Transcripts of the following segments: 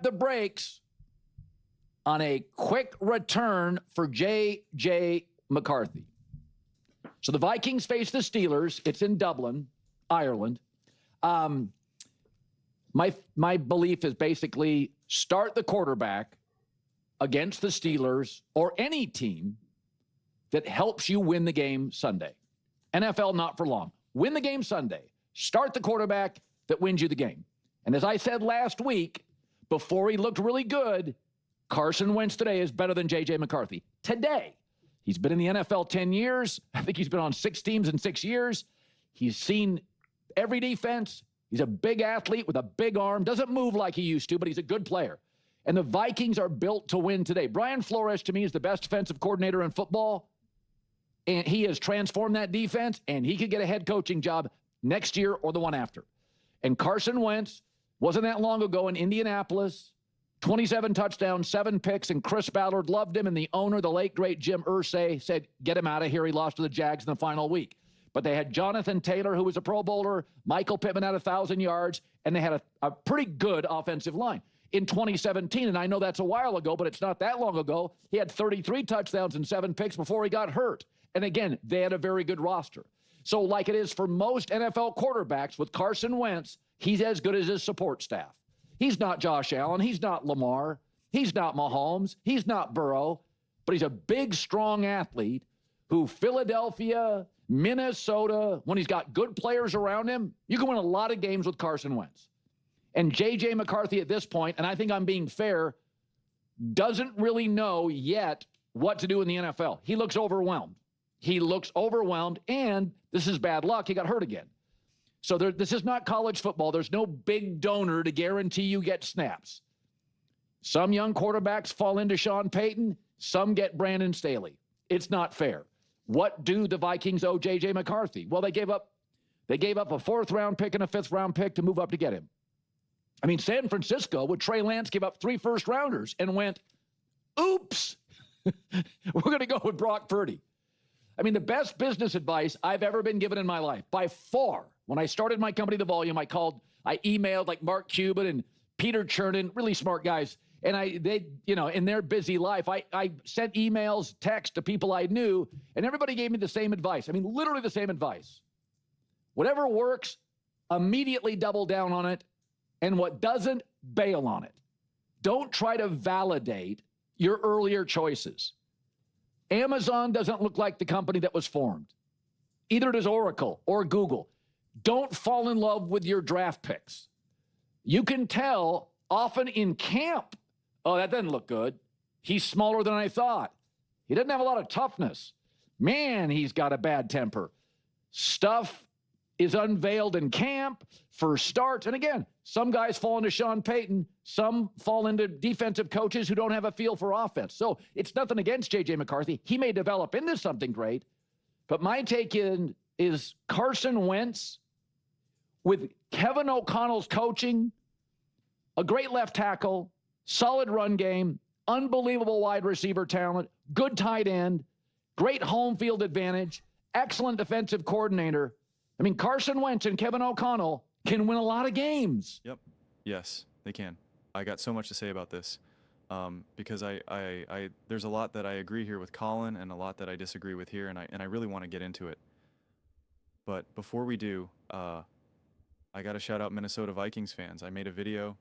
the brakes on a quick return for J.J. McCarthy. So the Vikings face the Steelers. It's in Dublin, Ireland. My belief is basically start the quarterback against the Steelers or any team that helps you win the game Sunday. NFL, not for long. Win the game Sunday. Start the quarterback that wins you the game. And as I said last week, before he looked really good, Carson Wentz today is better than J.J. McCarthy. Today. He's been in the NFL 10 years. I think he's been on 6 teams in 6 years. He's seen every defense. He's a big athlete with a big arm. Doesn't move like he used to, but he's a good player. And the Vikings are built to win today. Brian Flores, to me, is the best defensive coordinator in football. And he has transformed that defense, and he could get a head coaching job next year or the one after. And Carson Wentz wasn't that long ago in Indianapolis. 27 touchdowns, 7 picks, and Chris Ballard loved him, and the owner, the late, great Jim Irsay, said, get him out of here. He lost to the Jags in the final week. But they had Jonathan Taylor, who was a Pro Bowler, Michael Pittman had 1,000 yards, and they had a pretty good offensive line. In 2017, and I know that's a while ago, but it's not that long ago, he had 33 touchdowns and 7 picks before he got hurt. And again, they had a very good roster. So like it is for most NFL quarterbacks, with Carson Wentz, he's as good as his support staff. He's not Josh Allen. He's not Lamar. He's not Mahomes. He's not Burrow. But he's a big, strong athlete who Philadelphia, Minnesota, when he's got good players around him, you can win a lot of games with Carson Wentz. And J.J. McCarthy at this point, and I think I'm being fair, doesn't really know yet what to do in the NFL. He looks overwhelmed. He looks overwhelmed, and this is bad luck. He got hurt again. So this is not college football. There's no big donor to guarantee you get snaps. Some young quarterbacks fall into Sean Payton. Some get Brandon Staley. It's not fair. What do the Vikings owe J.J. McCarthy? Well, they gave up a 4th-round pick and a 5th-round pick to move up to get him. I mean, San Francisco with Trey Lance gave up 3 first-rounders and went, oops, we're going to go with Brock Purdy. I mean, the best business advice I've ever been given in my life, by far. When I started my company, The Volume, I emailed like Mark Cuban and Peter Chernin, really smart guys. And they, in their busy life, I sent emails, texts to people I knew, and everybody gave me the same advice. I mean, literally the same advice. Whatever works, immediately double down on it. And what doesn't, bail on it. Don't try to validate your earlier choices. Amazon doesn't look like the company that was formed. Either does Oracle or Google. Don't fall in love with your draft picks. You can tell often in camp, oh, that doesn't look good. He's smaller than I thought. He doesn't have a lot of toughness. Man, he's got a bad temper. Stuff is unveiled in camp, first starts. And again, some guys fall into Sean Payton. Some fall into defensive coaches who don't have a feel for offense. So it's nothing against J.J. McCarthy. He may develop into something great. But my take is Carson Wentz, with Kevin O'Connell's coaching, a great left tackle, solid run game, unbelievable wide receiver talent, good tight end, great home field advantage, excellent defensive coordinator. I mean, Carson Wentz and Kevin O'Connell can win a lot of games. Yep. Yes, they can. I got so much to say about this because there's a lot that I agree here with Colin and a lot that I disagree with here, and I really want to get into it. But before we do, I got to shout out Minnesota Vikings fans. I made a video,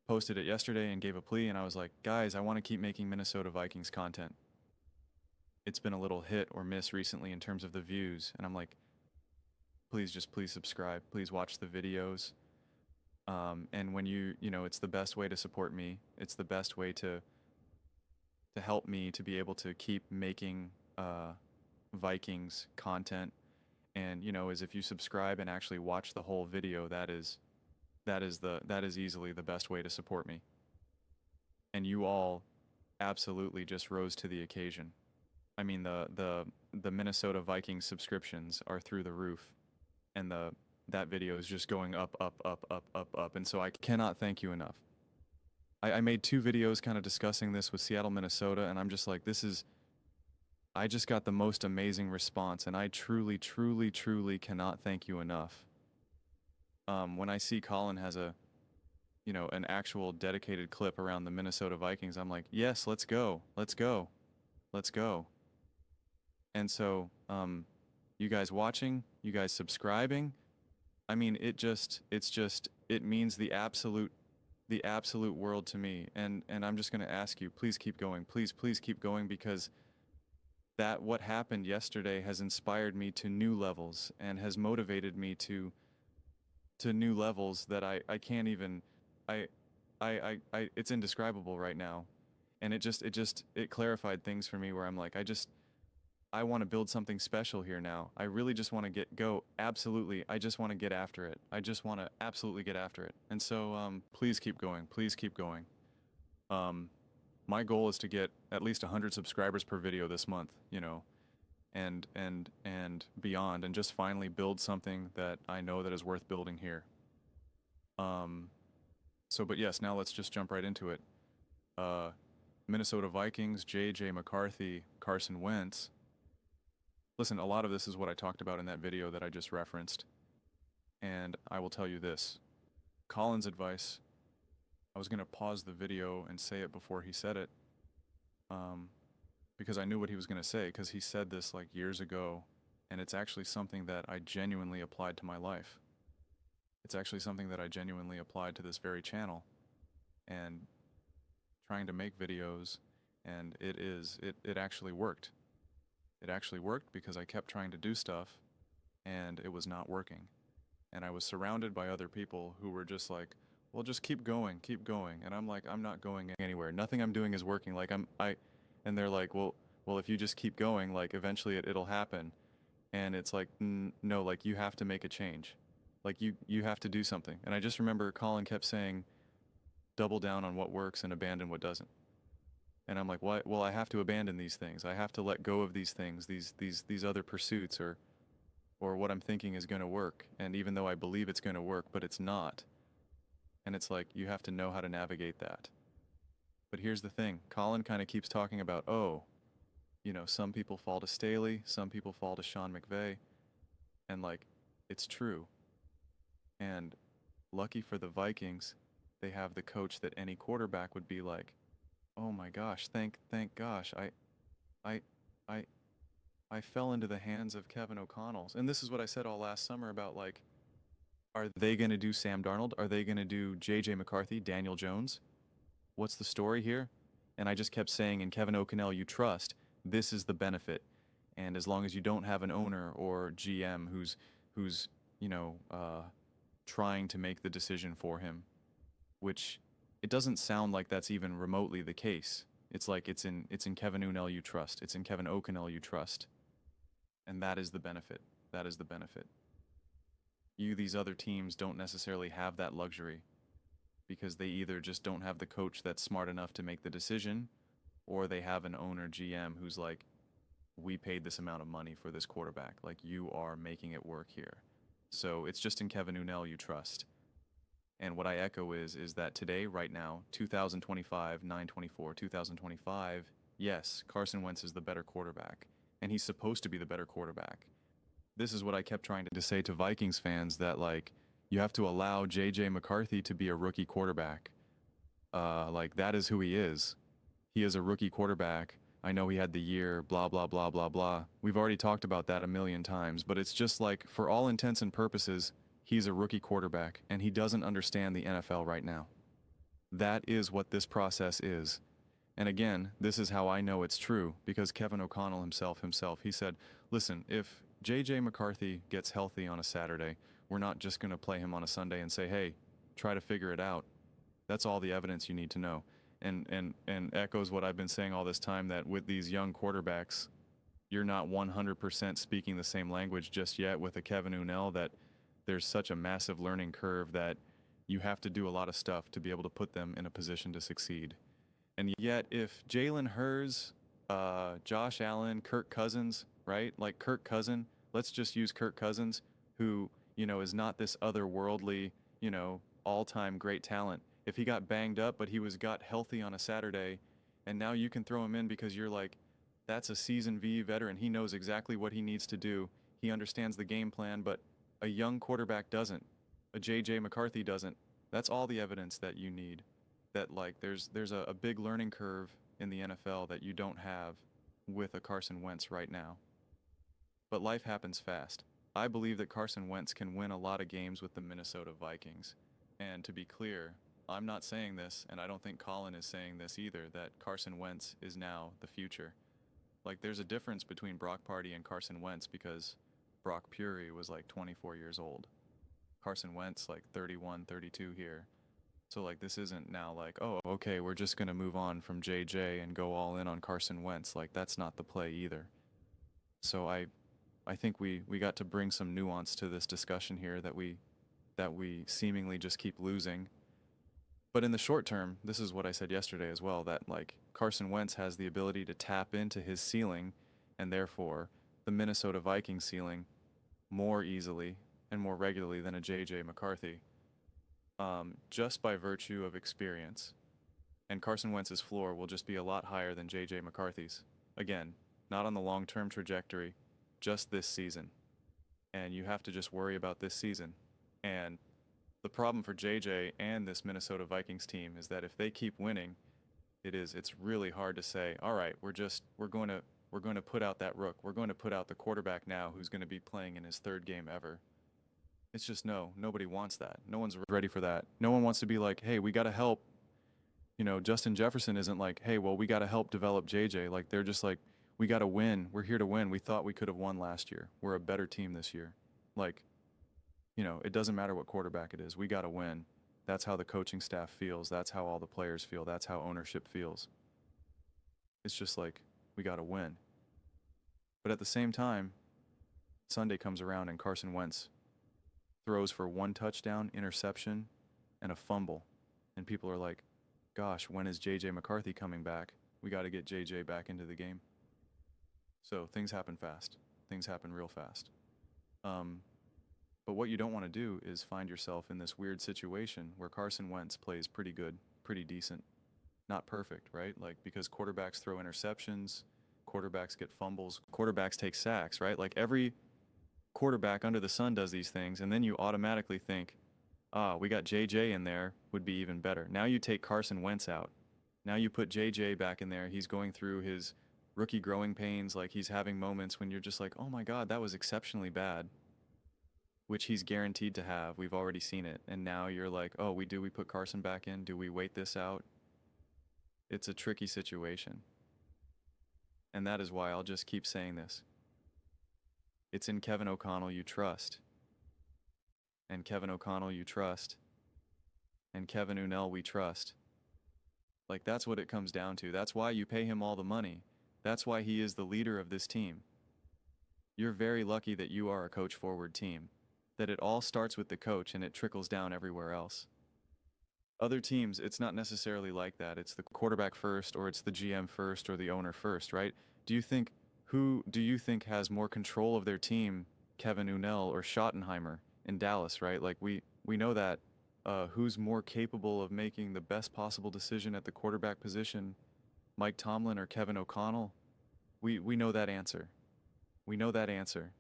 posted it yesterday, and gave a plea, and I was like, guys, I want to keep making Minnesota Vikings content. It's been a little hit or miss recently in terms of the views, and I'm like, please subscribe. Please watch the videos. And when it's the best way to support me. It's the best way to help me to be able to keep making Vikings content. And is if you subscribe and actually watch the whole video, that is easily the best way to support me. And you all absolutely just rose to the occasion. I mean, the Minnesota Vikings subscriptions are through the roof, and that video is just going up. And so I cannot thank you enough. I made 2 videos kind of discussing this with Seattle, Minnesota, and I'm just like, I just got the most amazing response, and I truly cannot thank you enough. When I see Colin has a an actual dedicated clip around the Minnesota Vikings, I'm like, yes, let's go, let's go, let's go. And so, you guys watching, you guys subscribing, I mean, it means the absolute world to me. And I'm just going to ask you, please keep going. Please keep going, because what happened yesterday has inspired me to new levels and has motivated me to new levels that I can't even, it's indescribable right now. And it clarified things for me where I'm like, I want to build something special here now. I really just want to go. Absolutely. I just want to get after it. I just want to absolutely get after it. And so, please keep going. Please keep going. My goal is to get at least 100 subscribers per video this month, and beyond, and just finally build something that I know that is worth building here. But yes, now let's just jump right into it. Minnesota Vikings, J.J. McCarthy, Carson Wentz. Listen, a lot of this is what I talked about in that video that I just referenced. And I will tell you this. Colin's advice, I was going to pause the video and say it before he said it, because I knew what he was going to say, because he said this like years ago, and it's actually something that I genuinely applied to my life. It's actually something that I genuinely applied to this very channel, and trying to make videos, and it actually worked. It actually worked because I kept trying to do stuff, and it was not working. And I was surrounded by other people who were just like, well, just keep going. And I'm like, I'm not going anywhere. Nothing I'm doing is working. Like and they're like, well, if you just keep going, like eventually it'll happen. And it's like, no, like you have to make a change. Like you have to do something. And I just remember Colin kept saying, double down on what works and abandon what doesn't. And I'm like, what? Well, I have to abandon these things. I have to let go of these things, these other pursuits, or what I'm thinking is going to work. And even though I believe it's going to work, but it's not. And it's like, you have to know how to navigate that. But here's the thing. Colin kind of keeps talking about, some people fall to Staley, some people fall to Sean McVay. And like, it's true. And lucky for the Vikings, they have the coach that any quarterback would be like, oh my gosh, thank gosh, I fell into the hands of Kevin O'Connell's. And this is what I said all last summer about, like, are they going to do Sam Darnold? Are they going to do J.J. McCarthy, Daniel Jones? What's the story here? And I just kept saying, in Kevin O'Connell you trust, this is the benefit. And as long as you don't have an owner or GM who's trying to make the decision for him, which it doesn't sound like that's even remotely the case. It's like it's in Kevin O'Connell you trust. It's in Kevin O'Connell you trust. And that is the benefit. That is the benefit. These other teams don't necessarily have that luxury, because they either just don't have the coach that's smart enough to make the decision, or they have an owner GM who's like, we paid this amount of money for this quarterback. Like, you are making it work here. So it's just in Kevin O'Connell you trust. And what I echo is that today, right now, 2025, 9/24, 2025, yes, Carson Wentz is the better quarterback. And he's supposed to be the better quarterback. This is what I kept trying to say to Vikings fans, that, like, you have to allow J.J. McCarthy to be a rookie quarterback. Like, that is who he is. He is a rookie quarterback. I know he had the year, blah, blah, blah, blah, blah. We've already talked about that a million times, but it's just like, for all intents and purposes, he's a rookie quarterback, and he doesn't understand the NFL right now. That is what this process is. And again, this is how I know it's true, because Kevin O'Connell himself, he said, listen, if J.J. McCarthy gets healthy on a Saturday, we're not just going to play him on a Sunday and say, hey, try to figure it out. That's all the evidence you need to know. And echoes what I've been saying all this time, that with these young quarterbacks, you're not 100% speaking the same language just yet with a Kevin O'Connell, that there's such a massive learning curve that you have to do a lot of stuff to be able to put them in a position to succeed. And yet, if Jalen Hurts, Josh Allen, Kirk Cousins, right? Like Kirk Cousins, let's just use Kirk Cousins, who, is not this otherworldly, all-time great talent. If he got banged up, but he got healthy on a Saturday, and now you can throw him in because you're like, that's a seasoned veteran. He knows exactly what he needs to do. He understands the game plan, but a young quarterback doesn't. A J.J. McCarthy doesn't. That's all the evidence that you need. That like there's a big learning curve in the NFL that you don't have with a Carson Wentz right now. But life happens fast. I believe that Carson Wentz can win a lot of games with the Minnesota Vikings. And to be clear, I'm not saying this, and I don't think Colin is saying this either, that Carson Wentz is now the future. Like, there's a difference between Brock Purdy and Carson Wentz because Brock Purdy was like 24 years old. Carson Wentz, like 31, 32 here. So, like, this isn't now like, oh, okay, we're just going to move on from JJ and go all in on Carson Wentz. Like, that's not the play either. So I think we got to bring some nuance to this discussion here that we seemingly just keep losing. But in the short term, this is what I said yesterday as well, that like Carson Wentz has the ability to tap into his ceiling and therefore the Minnesota Vikings ceiling more easily and more regularly than a JJ McCarthy, just by virtue of experience. And Carson Wentz's floor will just be a lot higher than JJ McCarthy's. Again, not on the long-term trajectory, just this season. And you have to just worry about this season. And the problem for JJ and this Minnesota Vikings team is that if they keep winning, it's really hard to say, all right, we're going to put out that rook. We're going to put out the quarterback now who's going to be playing in his third game ever. It's just nobody wants that. No one's ready for that. No one wants to be like, hey, we got to help. You know, Justin Jefferson isn't like, hey, well, we got to help develop JJ. Like, they're just like, we got to win. We're here to win. We thought we could have won last year. We're a better team this year. Like, you know, it doesn't matter what quarterback it is. We got to win. That's how the coaching staff feels. That's how all the players feel. That's how ownership feels. It's just like, we got to win. But at the same time, Sunday comes around and Carson Wentz throws for 1 touchdown, interception, and a fumble. And people are like, gosh, when is JJ McCarthy coming back? We got to get JJ back into the game. So things happen fast. Things happen real fast. But what you don't want to do is find yourself in this weird situation where Carson Wentz plays pretty good, pretty decent. Not perfect, right? Like, because quarterbacks throw interceptions, quarterbacks get fumbles, quarterbacks take sacks, right? Like, every quarterback under the sun does these things, and then you automatically think, we got JJ in there, would be even better. Now you take Carson Wentz out. Now you put JJ back in there. He's going through his rookie growing pains, like he's having moments when you're just like, oh my God, that was exceptionally bad, which he's guaranteed to have. We've already seen it. And now you're like, oh, we put Carson back in? Do we wait this out? It's a tricky situation. And that is why I'll just keep saying this. It's in Kevin O'Connell you trust. And Kevin O'Connell you trust. And Kevin Unnell we trust. Like, that's what it comes down to. That's why you pay him all the money. That's why he is the leader of this team. You're very lucky that you are a coach-forward team. That it all starts with the coach and it trickles down everywhere else. Other teams, it's not necessarily like that. It's the quarterback first, or it's the GM first, or the owner first, right? Who do you think has more control of their team, Kevin Unnell or Schottenheimer in Dallas, right? Like, we know that. Who's more capable of making the best possible decision at the quarterback position, Mike Tomlin or Kevin O'Connell? We know that answer. We know that answer.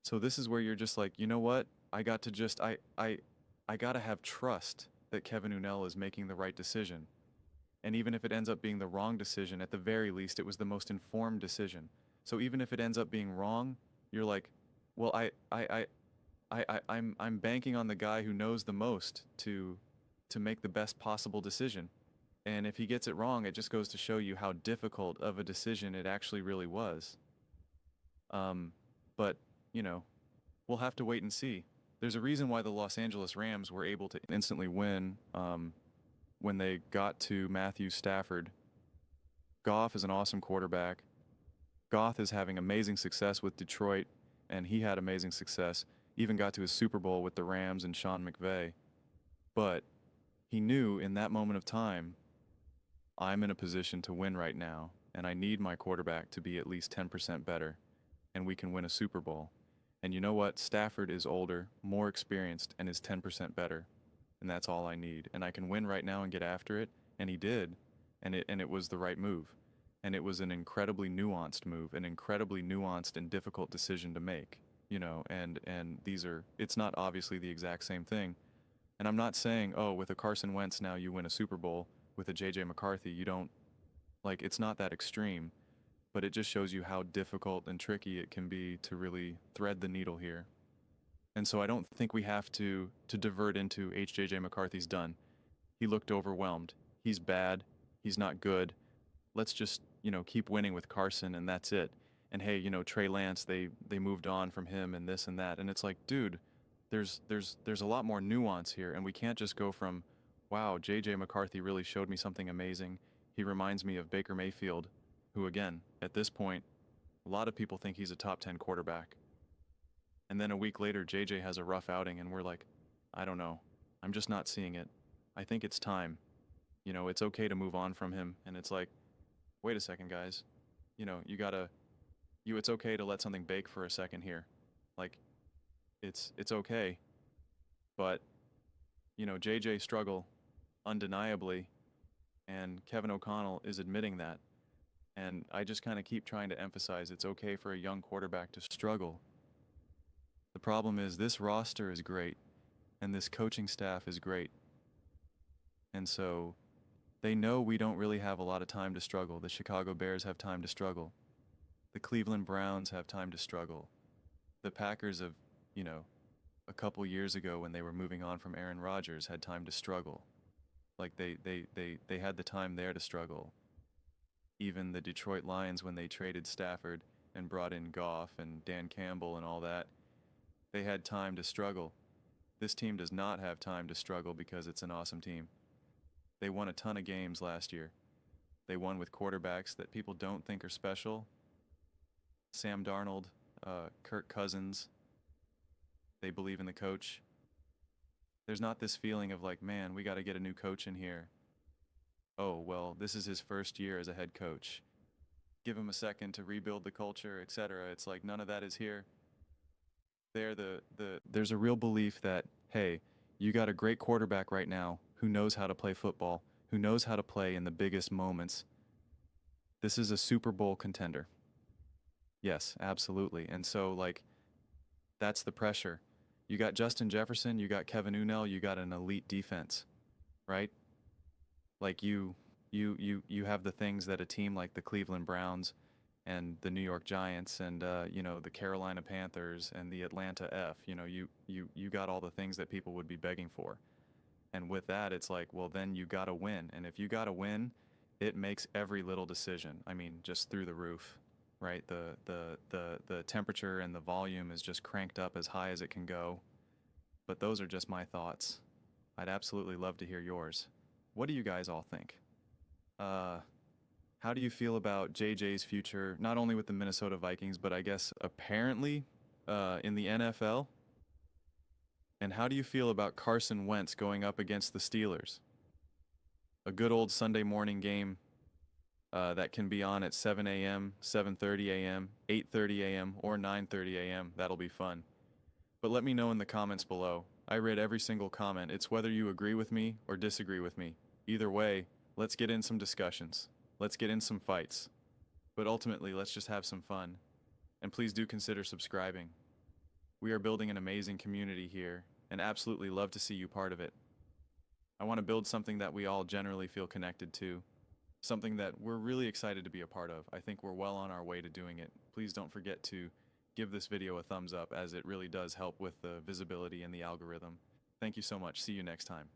So this is where you're just like, you know what? I got to have trust that Kevin Unnell is making the right decision. And even if it ends up being the wrong decision, at the very least, it was the most informed decision. So even if it ends up being wrong, you're like, well, I'm banking on the guy who knows the most to make the best possible decision. And if he gets it wrong, it just goes to show you how difficult of a decision it actually really was. But, you know, we'll have to wait and see. There's a reason why the Los Angeles Rams were able to instantly win when they got to Matthew Stafford. Goff is an awesome quarterback. Goff is having amazing success with Detroit, and he had amazing success. Even got to his Super Bowl with the Rams and Sean McVay. But he knew in that moment of time, I'm in a position to win right now, and I need my quarterback to be at least 10% better, and we can win a Super Bowl. And you know what? Stafford is older, more experienced, and is 10% better. And that's all I need. And I can win right now and get after it. And he did. And it was the right move. And it was an incredibly nuanced move, an incredibly nuanced and difficult decision to make. You know, and it's not obviously the exact same thing, And I'm not saying, oh, with a Carson Wentz now you win a Super Bowl. With a J.J. McCarthy, you don't, like, it's not that extreme, but it just shows you how difficult and tricky it can be to really thread the needle here. And so I don't think we have to divert into J.J. McCarthy's done. He looked overwhelmed. He's bad. He's not good. Let's just, keep winning with Carson and that's it. And hey, Trey Lance, they moved on from him and this and that. And it's like, dude, there's a lot more nuance here, and we can't just go from, wow, J.J. McCarthy really showed me something amazing. He reminds me of Baker Mayfield, who again, at this point, a lot of people think he's a top 10 quarterback. And then a week later, J.J. has a rough outing, and we're like, I don't know. I'm just not seeing it. I think it's time. It's okay to move on from him. And it's like, wait a second, guys. It's okay to let something bake for a second here. Like, it's okay. But, JJ struggle undeniably, and Kevin O'Connell is admitting that. And I just kind of keep trying to emphasize it's okay for a young quarterback to struggle. The problem is this roster is great, and this coaching staff is great. And so they know we don't really have a lot of time to struggle. The Chicago Bears have time to struggle. The Cleveland Browns have time to struggle. The Packers of, a couple years ago when they were moving on from Aaron Rodgers had time to struggle. Like they had the time there to struggle. Even the Detroit Lions, when they traded Stafford and brought in Goff and Dan Campbell and all that, they had time to struggle. This team does not have time to struggle because it's an awesome team. They won a ton of games last year. They won with quarterbacks that people don't think are special. Sam Darnold, Kirk Cousins. They believe in the coach. There's not this feeling of like, man, we got to get a new coach in here. Oh, well, this is his first year as a head coach. Give him a second to rebuild the culture, etc. It's like none of that is here. There's a real belief that, hey, you got a great quarterback right now who knows how to play football, who knows how to play in the biggest moments. This is a Super Bowl contender. Yes, absolutely. And so, like, that's the pressure. You got Justin Jefferson, you got Kevin Unell, you got an elite defense, right? Like you have the things that a team like the Cleveland Browns and the New York Giants and the Carolina Panthers and the Atlanta F, you got all the things that people would be begging for. And with that, it's like, well, then you got to win. And if you got to win, it makes every little decision, just through the roof, right? The temperature and the volume is just cranked up as high as it can go. But those are just my thoughts. I'd absolutely love to hear yours. What do you guys all think? How do you feel about JJ's future, not only with the Minnesota Vikings, but I guess apparently in the NFL? And how do you feel about Carson Wentz going up against the Steelers? A good old Sunday morning game that can be on at 7 a.m., 7:30 a.m., 8:30 a.m., or 9:30 a.m. That'll be fun. But let me know in the comments below. I read every single comment. It's whether you agree with me or disagree with me. Either way, let's get in some discussions. Let's get in some fights. But ultimately, let's just have some fun. And please do consider subscribing. We are building an amazing community here, and absolutely love to see you part of it. I want to build something that we all generally feel connected to, something that we're really excited to be a part of. I think we're well on our way to doing it. Please don't forget to give this video a thumbs up, as it really does help with the visibility and the algorithm. Thank you so much. See you next time.